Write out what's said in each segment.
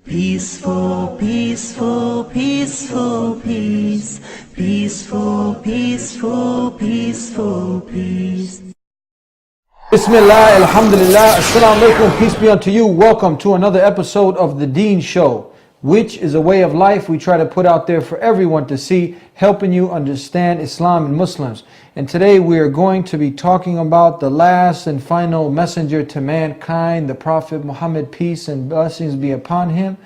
Peaceful, peaceful, peaceful, peace. Peaceful, peaceful, peaceful, peace. Bismillah, alhamdulillah, assalamu alaikum, peace be unto you. Welcome to another episode of The Deen Show, which is a way of life we try to put out there for everyone to see, helping you understand Islam and Muslims. And today we are going to be talking about the last and final messenger to mankind, the Prophet Muhammad, peace and blessings be upon him.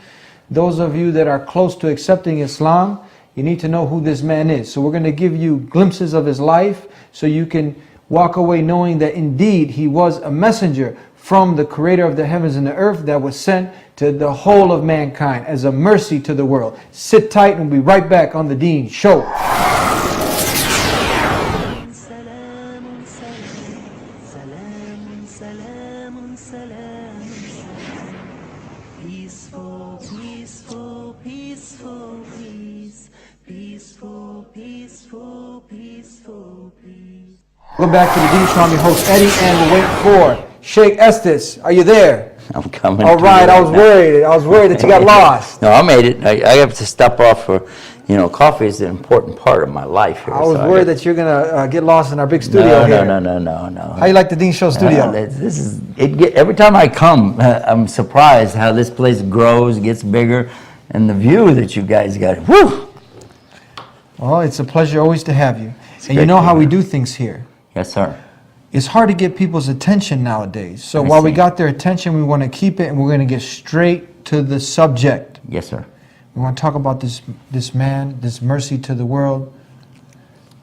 Those of you that are close to accepting Islam, you need to know who this man is. So we're going to give you glimpses of his life so you can walk away knowing that indeed he was a messenger from the creator of the heavens and the earth that was sent to the whole of mankind as a mercy to the world. Sit tight and we'll be right back on The Deen Show. Peaceful, peaceful, peaceful, peace. Peaceful, peaceful, peaceful, peace. Welcome back to The Deen Show. I'm your host Eddie and we're waiting for Sheikh Estes. Are you there? I'm coming. All right, I was worried. I was worried that you got lost. No, I made it. I have to stop off for, coffee is an important part of my life here. I was worried that you're gonna get lost in our big studio here. No. How you like the Deen Show studio? Every time I come, I'm surprised how this place grows, gets bigger, and the view that you guys got. Whew! Well, it's a pleasure always to have you. And you know how we do things here. Yes, sir. It's hard to get people's attention nowadays. So while we got their attention, we want to keep it, and we're going to get straight to the subject. Yes, sir. We want to talk about this man, this mercy to the world,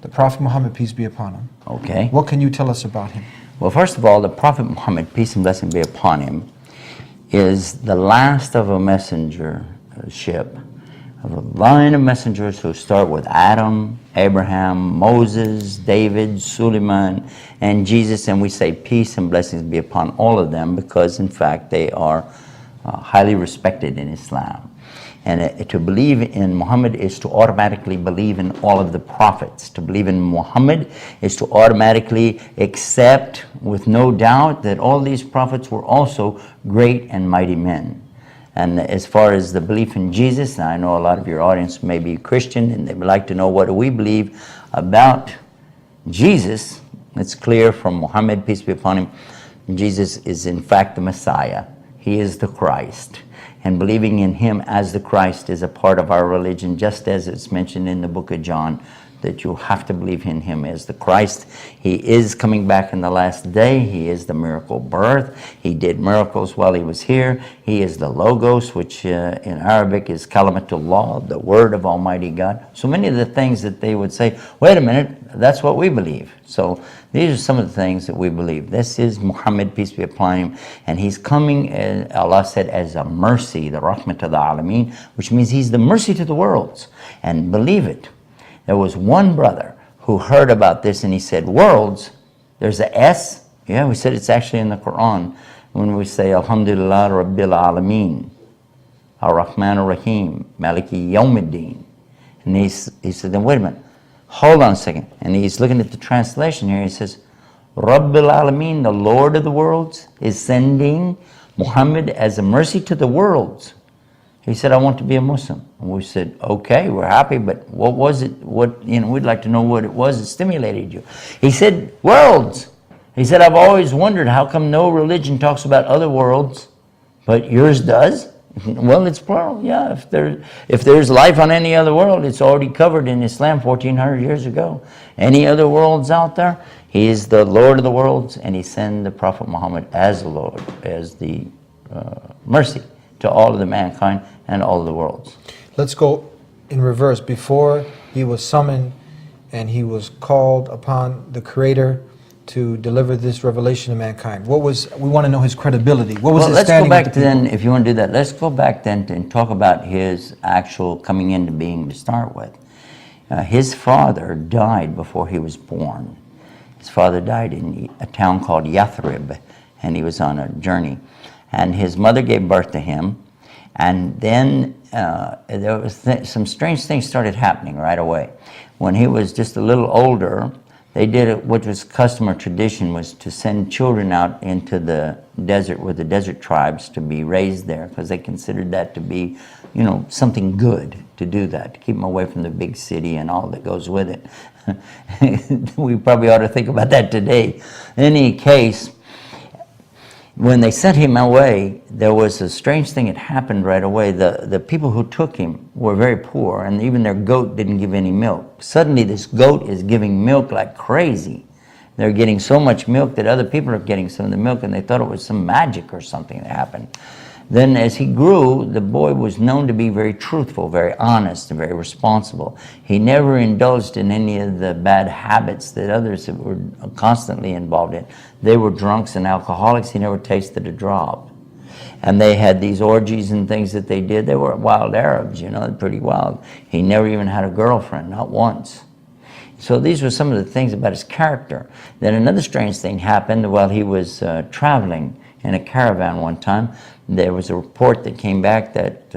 the Prophet Muhammad, peace be upon him. Okay. What can you tell us about him? Well, first of all, the Prophet Muhammad, peace and blessing be upon him, is the last of a messengership, of a line of messengers who start with Adam, Abraham, Moses, David, Suleiman, and Jesus, and we say peace and blessings be upon all of them because, in fact, they are highly respected in Islam. And to believe in Muhammad is to automatically believe in all of the prophets. To believe in Muhammad is to automatically accept, with no doubt, that all these prophets were also great and mighty men. And as far as the belief in Jesus, now I know a lot of your audience may be Christian and they would like to know what do we believe about Jesus. It's clear from Muhammad, peace be upon him, Jesus is in fact the Messiah. He is the Christ. And believing in him as the Christ is a part of our religion, just as it's mentioned in the book of John, that you have to believe in him as the Christ. He is coming back in the last day. He is the miracle birth. He did miracles while he was here. He is the Logos, which in Arabic is Kalimatullah, the word of Almighty God. So many of the things that they would say, wait a minute, that's what we believe. So these are some of the things that we believe. This is Muhammad, peace be upon him, and he's coming, Allah said, as a mercy, the rahmat of the alameen, which means he's the mercy to the worlds. And believe it, there was one brother who heard about this and he said, worlds, there's a S. Yeah, we said it's actually in the Quran when we say, Alhamdulillah Rabbil Alameen, Ar-Rahman Ar-Rahim, Maliki Yawmiddin. And he said, then wait a minute, hold on a second. And he's looking at the translation here. He says, Rabbil Alameen, the Lord of the worlds, is sending Muhammad as a mercy to the worlds. He said, I want to be a Muslim. And we said, okay, we're happy, but what was it? We'd like to know what it was that stimulated you. He said, worlds. He said, I've always wondered how come no religion talks about other worlds, but yours does? Well, it's plural, yeah. If there's life on any other world, it's already covered in Islam 1400 years ago. Any other worlds out there? He is the Lord of the worlds, and he sent the Prophet Muhammad as the Lord, as the mercy to all of the mankind and all of the worlds. Let's go in reverse. Before he was summoned and he was called upon the Creator to deliver this revelation to mankind, we want to know his credibility. What was his standing with the people? Let's go back then, if you want to do that, let's go back then and talk about his actual coming into being to start with. His father died before he was born. His father died in a town called Yathrib, and he was on a journey. And his mother gave birth to him, and then there was some strange things started happening right away. When he was just a little older, they did it, what was custom or tradition was to send children out into the desert with the desert tribes to be raised there, because they considered that to be, you know, something good to do that, to keep them away from the big city and all that goes with it. We probably ought to think about that today. In any case, when they sent him away, there was a strange thing that happened right away. The people who took him were very poor, and even their goat didn't give any milk. Suddenly this goat is giving milk like crazy. They're getting so much milk that other people are getting some of the milk, and they thought it was some magic or something that happened. Then as he grew, the boy was known to be very truthful, very honest, and very responsible. He never indulged in any of the bad habits that others were constantly involved in. They were drunks and alcoholics. He never tasted a drop. And they had these orgies and things that they did. They were wild Arabs, you know, pretty wild. He never even had a girlfriend, not once. So these were some of the things about his character. Then another strange thing happened while he was traveling in a caravan one time. There was a report that came back that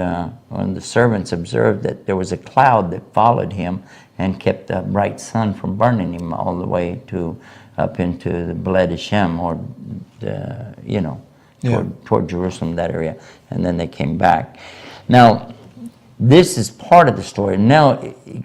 one of the servants observed that there was a cloud that followed him and kept the bright sun from burning him all the way to up into the Bled Hashem, or the, you know, toward Jerusalem, that area. And then they came back. Now, this is part of the story. Now,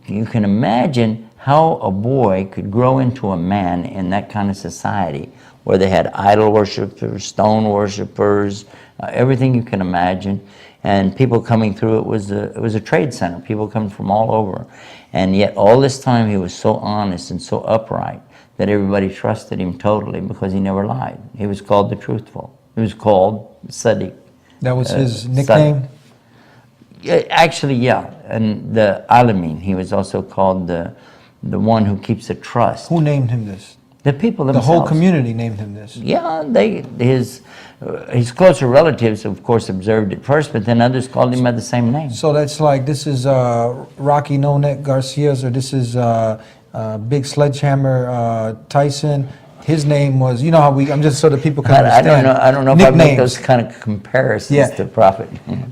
you can imagine how a boy could grow into a man in that kind of society, where they had idol worshipers, stone worshipers, everything you can imagine, and people coming through. It was a trade center, people coming from all over, and yet all this time he was so honest and so upright that everybody trusted him totally, because he never lied. He was called the Truthful. He was called Sadiq. That was his nickname? Actually, yeah, and the Alamin. He was also called the one who keeps the trust. Who named him this? The people themselves. The whole community named him this. Yeah, his closer relatives, of course, observed it first, but then others called him by the same name. So that's like, this is Rocky No Neck Garcia's, or this is Big Sledgehammer Tyson. His name was, you know how I'm just so that people can understand. I don't know if I make those kind of comparisons to Prophet.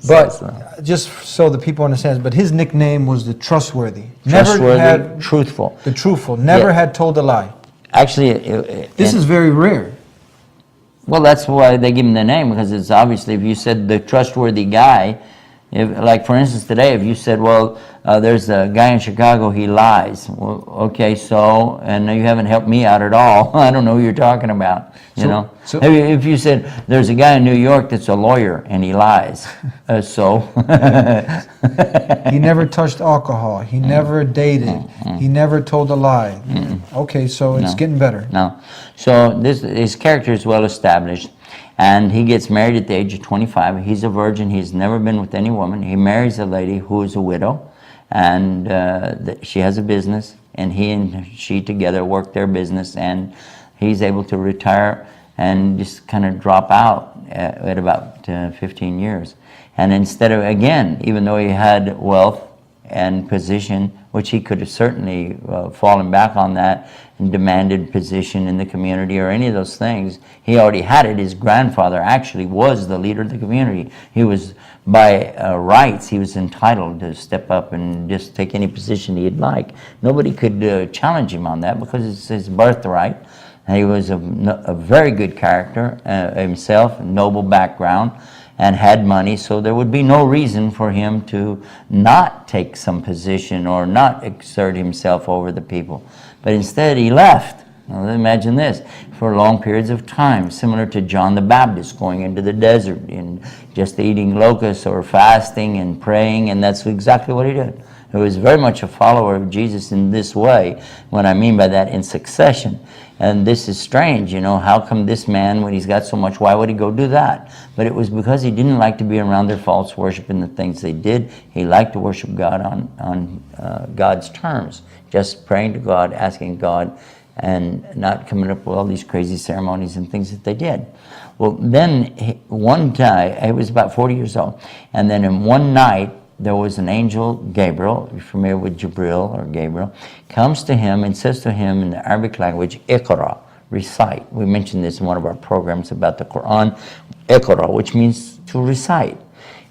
But just so the people understand, but his nickname was the Trustworthy. Truthful. The Truthful. Never had told a lie. Actually, this is very rare. Well, that's why they give him the name, because it's obviously, if you said the trustworthy guy, like for instance today, if you said, well, there's a guy in Chicago, he lies. Well, okay, so, and you haven't helped me out at all. I don't know who you're talking about, you know. So, if you said, there's a guy in New York that's a lawyer and he lies, so. He never touched alcohol. He never dated. He never told a lie. Okay, so it's getting better. No. So his character is well established. And he gets married at the age of 25. He's a virgin. He's never been with any woman. He marries a lady who is a widow, and she has a business, and he and she together work their business, and he's able to retire and just kind of drop out at about 15 years. And instead of, again, even though he had wealth and position, which he could have certainly fallen back on that and demanded position in the community or any of those things. He already had it. His grandfather actually was the leader of the community. He was, by rights, he was entitled to step up and just take any position he'd like. Nobody could challenge him on that, because it's his birthright. And he was a very good character himself, noble background, and had money, so there would be no reason for him to not take some position or not exert himself over the people. But instead he left. Now imagine this, for long periods of time, similar to John the Baptist going into the desert and just eating locusts or fasting and praying, and that's exactly what he did. He was very much a follower of Jesus in this way. What I mean by that, in succession. And this is strange, you know, how come this man, when he's got so much, why would he go do that? But it was because he didn't like to be around their false worship and the things they did. He liked to worship God on God's terms, just praying to God, asking God, and not coming up with all these crazy ceremonies and things that they did. Well, then one day, he was about 40 years old, and then in one night, there was an angel, Gabriel, if you're familiar with Jibril or Gabriel, comes to him and says to him in the Arabic language, Iqra, recite. We mentioned this in one of our programs about the Quran, Iqra, which means to recite.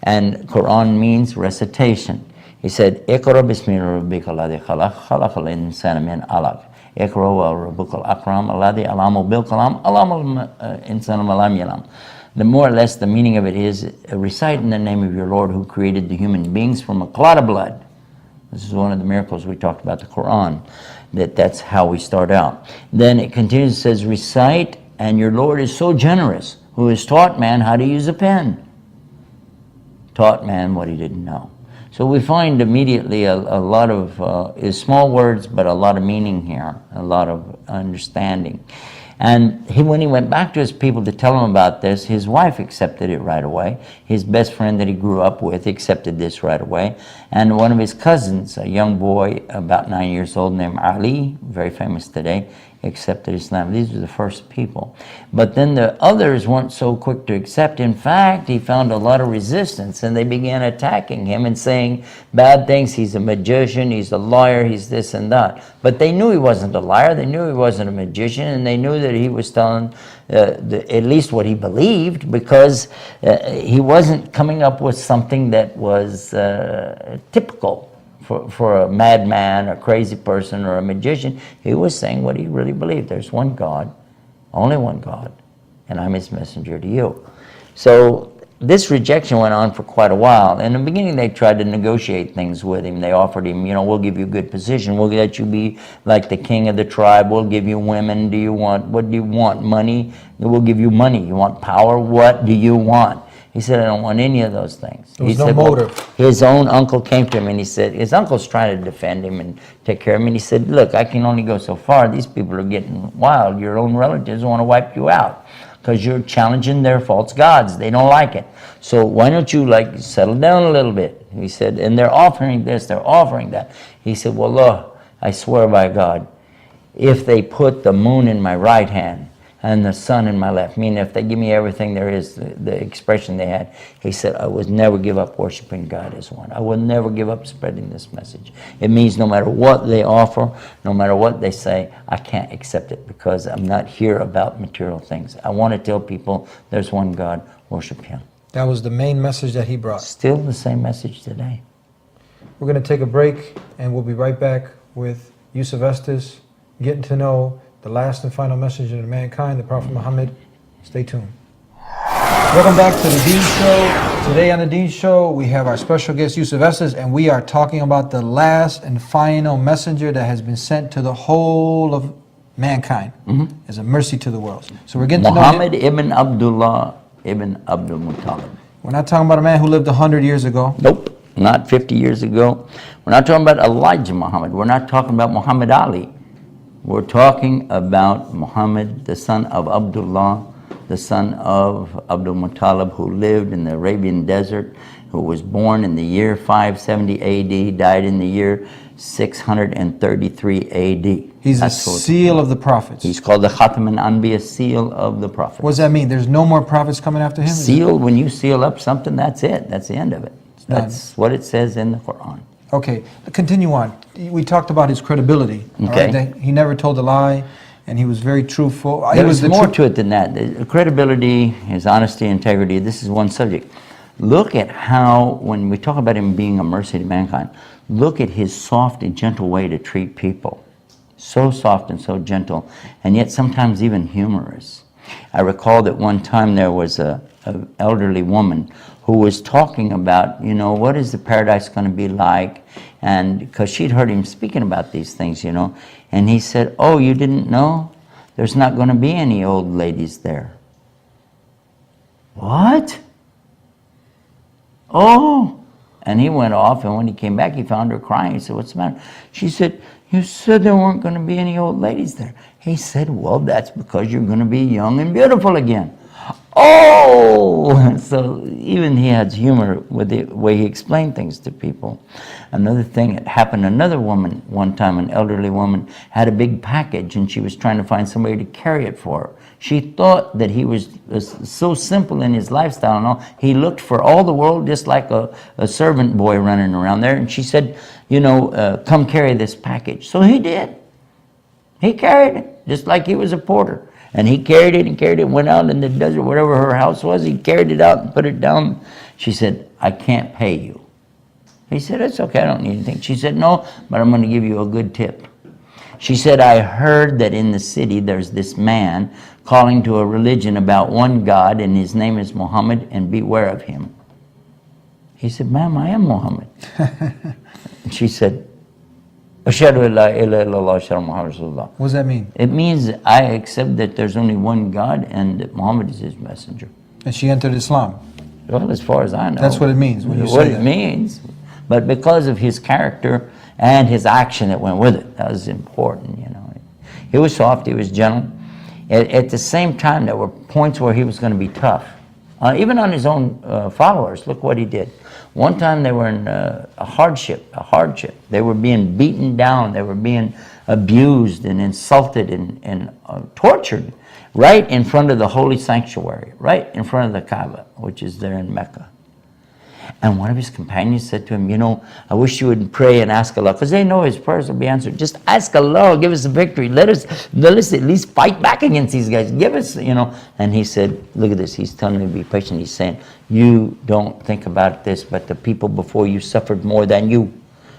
And Quran means recitation. He said, Iqra bismi rabbika alladhi khalaq, khalaqal insana min alaq. اقرأ وربك الأكرم الذي علم بالقلم علم الإنسان ما لم يعلم. The more or less the meaning of it is, recite in the name of your Lord who created the human beings from a clot of blood. This is one of the miracles we talked about, the Quran, that's how we start out. Then it continues, it says, recite, and your Lord is so generous, who has taught man how to use a pen. Taught man what he didn't know. So we find immediately a lot of, is small words, but a lot of meaning here, a lot of understanding. And when he went back to his people to tell them about this, his wife accepted it right away. His best friend that he grew up with accepted this right away. And one of his cousins, a young boy about 9 years old named Ali, very famous today, accepted Islam. These were the first people. But then the others weren't so quick to accept. In fact, he found a lot of resistance, and they began attacking him and saying bad things. He's a magician, he's a liar, he's this and that. But they knew he wasn't a liar, they knew he wasn't a magician, and they knew that he was telling at least what he believed, because he wasn't coming up with something that was typical for a madman, a crazy person, or a magician. He was saying what he really believed. There's one God, only one God, and I'm his messenger to you. So this rejection went on for quite a while. In the beginning, they tried to negotiate things with him. They offered him, you know, we'll give you a good position. We'll let you be like the king of the tribe. We'll give you women. What do you want? Money? We'll give you money. You want power? What do you want? He said, I don't want any of those things. There was He no said, motive. well, his own uncle came to him and he said, his uncle's trying to defend him and take care of him. And he said, look, I can only go so far. These people are getting wild. Your own relatives want to wipe you out because you're challenging their false gods. They don't like it. So why don't you settle down a little bit? He said, and they're offering this, they're offering that. He said, well, look, I swear by God, if they put the moon in my right hand and the sun in my left, meaning if they give me everything there is, the expression they had, he said, I would never give up worshiping God as one. I would never give up spreading this message. It means no matter what they offer, no matter what they say, I can't accept it because I'm not here about material things. I want to tell people there's one God, worship him. That was the main message that he brought. Still the same message today. We're going to take a break, and we'll be right back with Yusuf Estes, getting to know the last and final messenger of mankind, the Prophet Muhammad. Stay tuned. Welcome back to the Deen Show. Today on the Deen Show, we have our special guest, Yusuf Estes, and we are talking about the last and final messenger that has been sent to the whole of mankind as a mercy to the world. So we're getting Muhammad to know him. ibn Abdullah ibn Abdul Muttalib. We're not talking about a man who lived 100 years ago. Nope, not 50 years ago. We're not talking about Elijah Muhammad. We're not talking about Muhammad Ali. We're talking about Muhammad, the son of Abdullah, the son of Abdul Muttalib, who lived in the Arabian desert, who was born in the year 570 AD, died in the year 633 AD. He's a seal of the prophets. He's called the Khatam al-Anbiya, seal of the prophets. What does that mean? There's no more prophets coming after him? Seal, when you seal up something, that's it. That's the end of it. That's what it says in the Quran. Okay, continue on. We talked about his credibility. Okay. Right? That he never told a lie, and he was very truthful. There was more to it than that. The credibility, his honesty, integrity, this is one subject. Look at how, when we talk about him being a mercy to mankind, look at his soft and gentle way to treat people. So soft and so gentle, and yet sometimes even humorous. I recall that one time there was an elderly woman who was talking about, you know, what is the paradise going to be like? And because she'd heard him speaking about these things, you know, and he said, oh, you didn't know? There's not going to be any old ladies there. What? Oh. And he went off, and when he came back, he found her crying. He said, what's the matter? She said, you said there weren't going to be any old ladies there. He said, well, that's because you're going to be young and beautiful again. Oh! So even he had humor with the way he explained things to people. Another thing that happened, another woman, one time, an elderly woman, had a big package, and she was trying to find somebody to carry it for her. She thought that he was so simple in his lifestyle and all. He looked for all the world just like a servant boy running around there. And she said, you know, come carry this package. So he did. He carried it, just like he was a porter. And he carried it and carried it, went out in the desert, wherever her house was. He carried it out and put it down. She said, I can't pay you. He said, it's okay, I don't need anything. She said, no, but I'm going to give you a good tip. She said, I heard that in the city there's this man calling to a religion about one God, and his name is Muhammad, and beware of him. He said, ma'am, I am Muhammad. She said, Ashhadu an la ilaha illallah, ashhadu Muhammad Rasulullah. What does that mean? It means I accept that there's only one God and that Muhammad is his messenger. And she entered Islam. Well, as far as I know. That's what it means when you say what that. it means. But because of his character and his action that went with it, that was important, you know. He was soft, he was gentle. At the same time, there were points where he was going to be tough. Even on his own followers, look what he did. One time they were in a hardship. They were being beaten down, they were being abused and insulted and tortured right in front of the holy sanctuary, right in front of the Kaaba, which is there in Mecca. And one of his companions said to him, you know, I wish you would pray and ask Allah, because they know his prayers will be answered. Just ask Allah, give us the victory. Let us at least fight back against these guys. Give us, you know. And he said, look at this. He's telling me to be patient. He's saying, you don't think about this, but the people before you suffered more than you.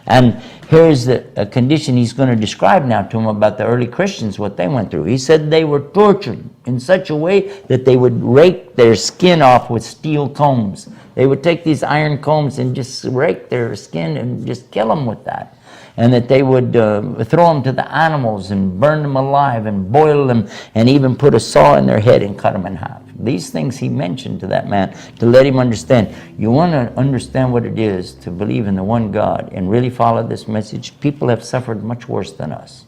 And here's a condition he's going to describe now to him about the early Christians, what they went through. He said they were tortured in such a way that they would rake their skin off with steel combs. They would take these iron combs and just rake their skin and just kill them with that. And that they would throw them to the animals and burn them alive and boil them and even put a saw in their head and cut them in half. These things he mentioned to that man to let him understand. You want to understand what it is to believe in the one God and really follow this message. People have suffered much worse than us.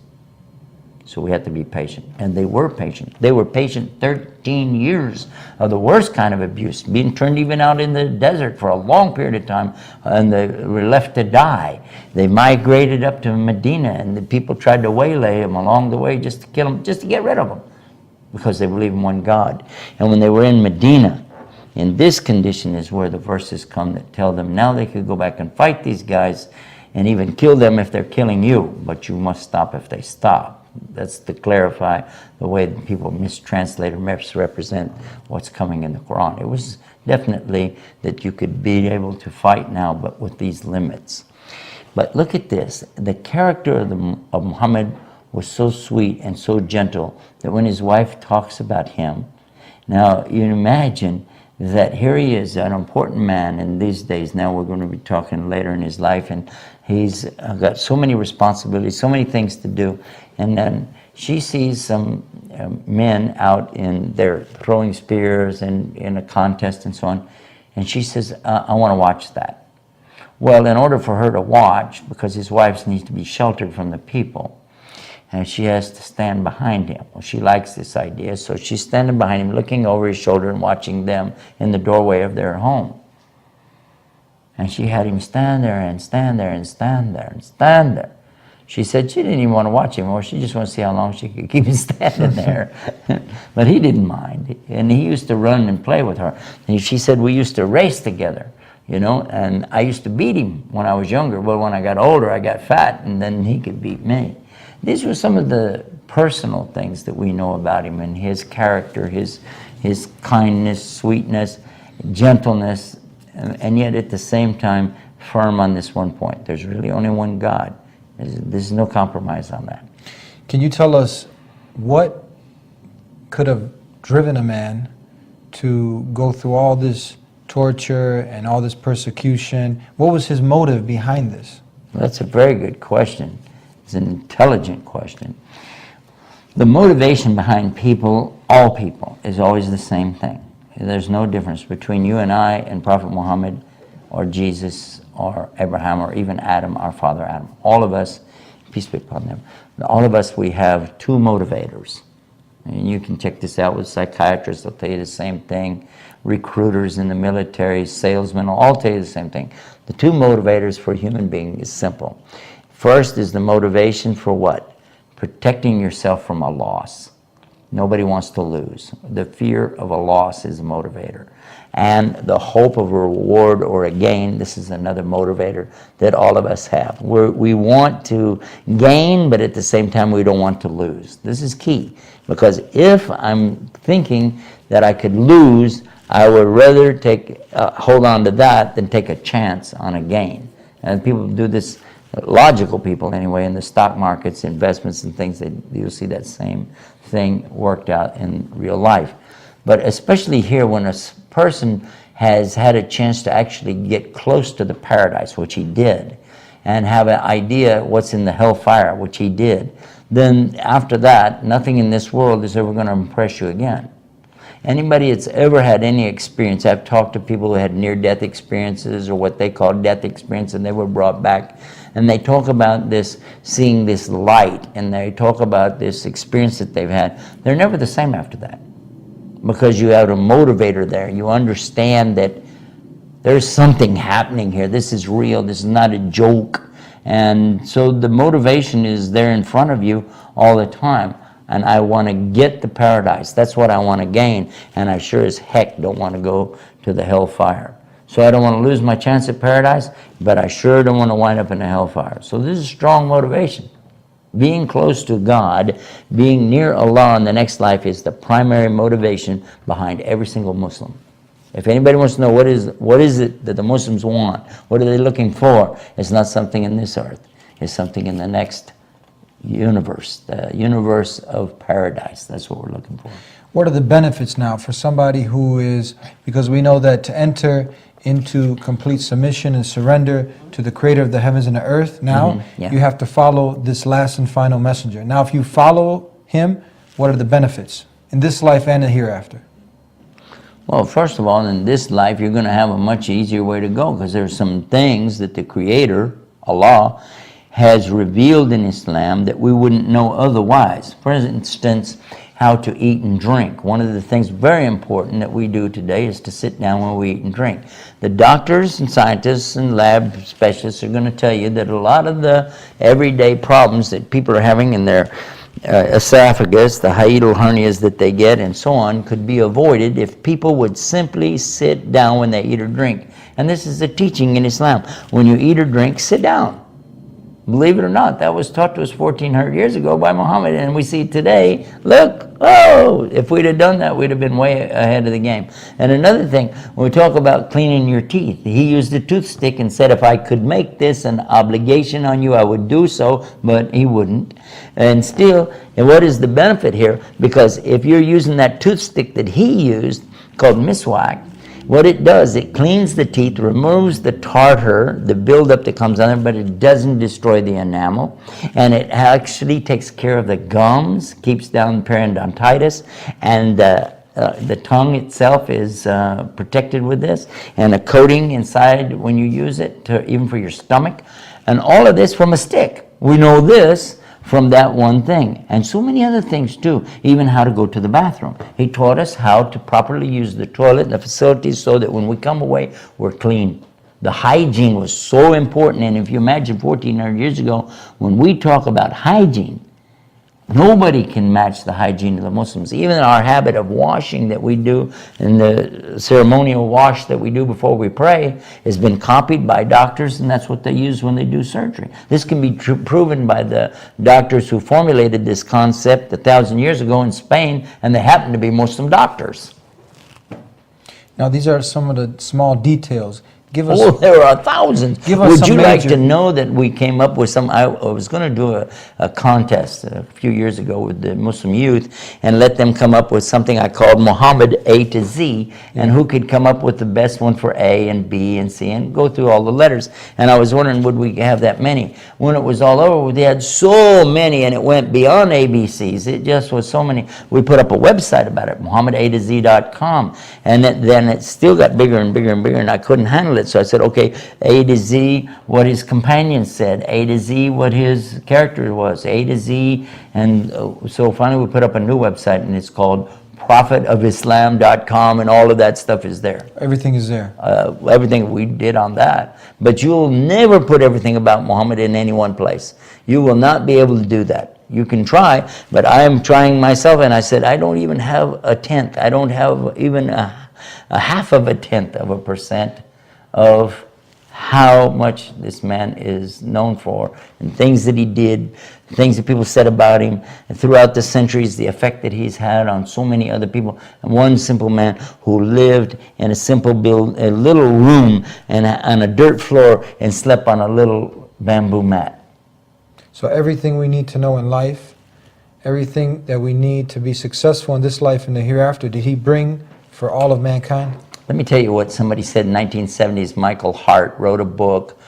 So we have to be patient. And they were patient. They were patient 13 years of the worst kind of abuse, being turned even out in the desert for a long period of time, and they were left to die. They migrated up to Medina, and the people tried to waylay them along the way just to kill them, just to get rid of them, because they believe in one God. And when they were in Medina, in this condition is where the verses come that tell them now they could go back and fight these guys and even kill them if they're killing you, but you must stop if they stop. That's to clarify the way that people mistranslate or misrepresent what's coming in the Quran. It was definitely that you could be able to fight now, but with these limits. But look at this. The character of Muhammad was so sweet and so gentle that when his wife talks about him, now you imagine that here he is, an important man in these days. Now we're going to be talking later in his life, and he's got so many responsibilities, so many things to do. And then she sees some men out in there throwing spears and in a contest and so on. And she says, I want to watch that. Well, in order for her to watch, because his wife needs to be sheltered from the people, and she has to stand behind him. Well, she likes this idea, so she's standing behind him, looking over his shoulder and watching them in the doorway of their home. And she had him stand there and stand there and stand there and stand there. She said she didn't even want to watch him, or she just wanted to see how long she could keep him standing there. But he didn't mind, and he used to run and play with her. And she said we used to race together, you know, and I used to beat him when I was younger. But when I got older, I got fat, and then he could beat me. These were some of the personal things that we know about him and his character, his kindness, sweetness, gentleness, and yet at the same time firm on this one point. There's really only one God. There's no compromise on that. Can you tell us what could have driven a man to go through all this torture and all this persecution? What was his motive behind this? Well, that's a very good question. It's an intelligent question. The motivation behind people, all people, is always the same thing. There's no difference between you and I and Prophet Muhammad or Jesus or Abraham or even Adam, our father Adam. All of us, peace be upon them, all of us, we have two motivators. And you can check this out with psychiatrists, they'll tell you the same thing. Recruiters in the military, salesmen, will all tell you the same thing. The two motivators for a human being is simple. First is the motivation for what? Protecting yourself from a loss. Nobody wants to lose. The fear of a loss is a motivator. And the hope of a reward or a gain, this is another motivator that all of us have. We want to gain, but at the same time we don't want to lose. This is key, because if I'm thinking that I could lose, I would rather hold on to that than take a chance on a gain. And people do this logical people anyway, in the stock markets, investments and things, that you'll see that same thing worked out in real life. But especially here, when a person has had a chance to actually get close to the paradise, which he did, and have an idea what's in the hellfire, which he did, then after that, nothing in this world is ever going to impress you again. Anybody that's ever had any experience, I've talked to people who had near-death experiences or what they call death experience, and they were brought back, and they talk about this, seeing this light, and they talk about this experience that they've had. They're never the same after that, because you have a motivator there. You understand that there's something happening here. This is real. This is not a joke. And so the motivation is there in front of you all the time. And I want to get the paradise. That's what I want to gain. And I sure as heck don't want to go to the hellfire. So I don't want to lose my chance at paradise, but I sure don't want to wind up in the hellfire. So this is strong motivation. Being close to God, being near Allah in the next life is the primary motivation behind every single Muslim. If anybody wants to know what is it that the Muslims want, what are they looking for, it's not something in this earth. It's something in the next universe, the universe of paradise. That's what we're looking for. What are the benefits now for somebody who is, because we know that to enter into complete submission and surrender to the creator of the heavens and the earth, now you have to follow this last and final messenger. Now if you follow him, what are the benefits in this life and the hereafter? Well, first of all, in this life you're going to have a much easier way to go, because there's some things that the creator, Allah, has revealed in Islam that we wouldn't know otherwise. For instance, how to eat and drink. One of the things very important that we do today is to sit down when we eat and drink. The doctors and scientists and lab specialists are going to tell you that a lot of the everyday problems that people are having in their esophagus, the hiatal hernias that they get and so on, could be avoided if people would simply sit down when they eat or drink. And this is a teaching in Islam. When you eat or drink, sit down. Believe it or not, that was taught to us 1400 years ago by Muhammad, and we see today, look, oh, if we'd have done that, we'd have been way ahead of the game. And another thing, when we talk about cleaning your teeth, he used a toothstick and said, if I could make this an obligation on you, I would do so, but he wouldn't. And still, and what is the benefit here? Because if you're using that toothstick that he used, called miswak, what it does, it cleans the teeth, removes the tartar, the buildup that comes on there, but it doesn't destroy the enamel. And it actually takes care of the gums, keeps down periodontitis, and the tongue itself is protected with this, and a coating inside when you use it, even for your stomach. And all of this from a stick. We know this from that one thing, and so many other things too, even how to go to the bathroom. He taught us how to properly use the toilet and the facilities so that when we come away, we're clean. The hygiene was so important, and if you imagine 1400 years ago, when we talk about hygiene, nobody can match the hygiene of the Muslims. Even our habit of washing that we do, and the ceremonial wash that we do before we pray, has been copied by doctors, and that's what they use when they do surgery. This can be proven by the doctors who formulated this concept 1,000 years ago in Spain, and they happen to be Muslim doctors. Now these are some of the small details. Give us, there are thousands. Would you like major to know that we came up with some? I was going to do a contest a few years ago with the Muslim youth and let them come up with something I called Muhammad A to Z, and who could come up with the best one for A and B and C and go through all the letters. And I was wondering, would we have that many? When it was all over, they had so many, and it went beyond ABCs. It just was so many. We put up a website about it, MuhammadA2Z.com, and then it still got bigger and bigger and bigger, and I couldn't handle it. So I said, okay, A to Z, what his companion said, A to Z, what his character was, A to Z, and so finally we put up a new website, and it's called prophetofislam.com, and all of that stuff is there. Everything is there. Everything we did on that. But you'll never put everything about Muhammad in any one place. You will not be able to do that. You can try, but I am trying myself, and I said, I don't even have a tenth. I don't have even a half of a tenth of a percent of how much this man is known for, and things that he did, things that people said about him, and throughout the centuries, the effect that he's had on so many other people. And one simple man who lived in a little room and on a dirt floor and slept on a little bamboo mat. So everything we need to know in life, everything that we need to be successful in this life and the hereafter, did he bring for all of mankind? Let me tell you what somebody said in 1970s. Michael Hart wrote a book,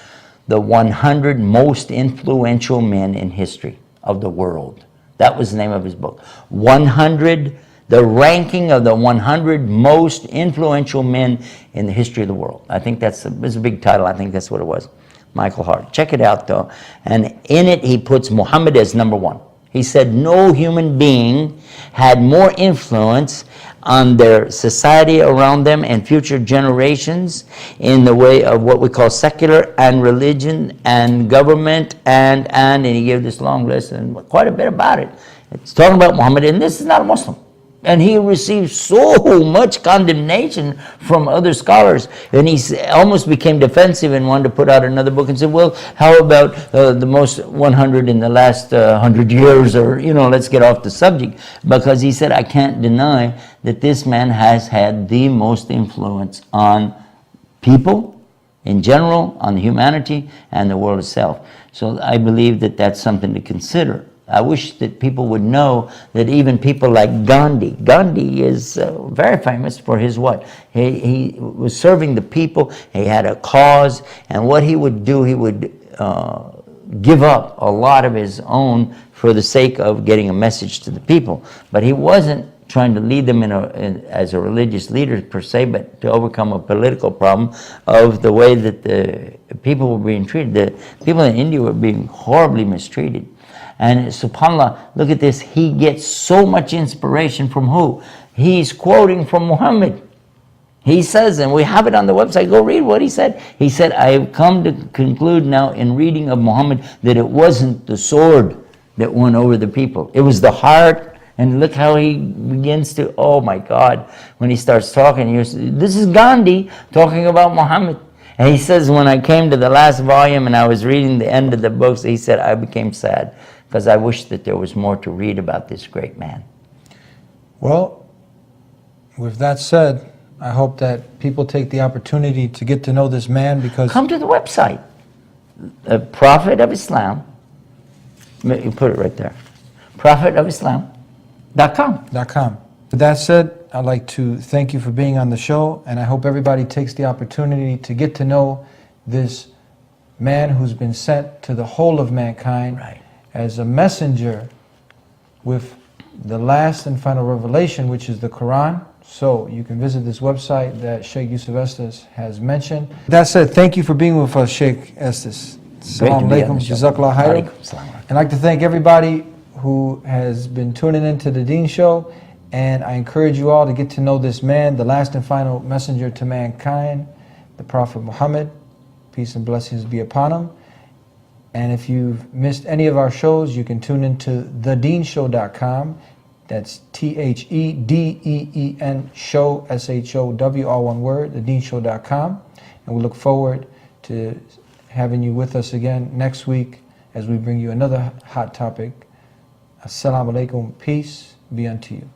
The 100 Most Influential Men in History of the World. That was the name of his book. 100, the ranking of the 100 most influential men in the history of the world. I think that's a big title. I think that's what it was. Michael Hart. Check it out though. And in it he puts Muhammad as number one. He said no human being had more influence on their society around them and future generations in the way of what we call secular and religion and government and he gave this long list and quite a bit about it. It's talking about Muhammad, and this is not a Muslim. And he received so much condemnation from other scholars, and he almost became defensive and wanted to put out another book and said, well, how about the most 100 in the last 100 years, or, you know, let's get off the subject. Because he said, I can't deny that this man has had the most influence on people in general, on humanity, and the world itself. So I believe that that's something to consider. I wish that people would know that even people like Gandhi is very famous for his what? He was serving the people, he had a cause, and what he would do, he would give up a lot of his own for the sake of getting a message to the people. But he wasn't trying to lead them as a religious leader per se, but to overcome a political problem of the way that the people were being treated. The people in India were being horribly mistreated. And subhanAllah, look at this, he gets so much inspiration from who? He's quoting from Muhammad. He says, and we have it on the website, go read what he said. He said, I have come to conclude now in reading of Muhammad that it wasn't the sword that won over the people. It was the heart. And look how he begins to, oh my God, when he starts talking, this is Gandhi talking about Muhammad. And he says, when I came to the last volume and I was reading the end of the books, he said, I became sad because I wish that there was more to read about this great man. Well, with that said, I hope that people take the opportunity to get to know this man, because... Come to the website, the Prophet of Islam. You put it right there. prophetofislam.com. With that said, I'd like to thank you for being on the show, and I hope everybody takes the opportunity to get to know this man who's been sent to the whole of mankind as a messenger with the last and final revelation, which is the Quran. So you can visit this website that Sheikh Yusuf Estes has mentioned. That said, thank you for being with us, Sheikh Estes. Assalamu alaikum, jazakallah khairan. I'd like to thank everybody who has been tuning into the Deen Show, and I encourage you all to get to know this man, the last and final messenger to mankind, the Prophet Muhammad, peace and blessings be upon him. And if you've missed any of our shows, you can tune into thedeenshow.com. That's THEDEEN show, SHOW, all one word, thedeenshow.com. And we look forward to having you with us again next week as we bring you another hot topic. Assalamu alaikum, peace be unto you.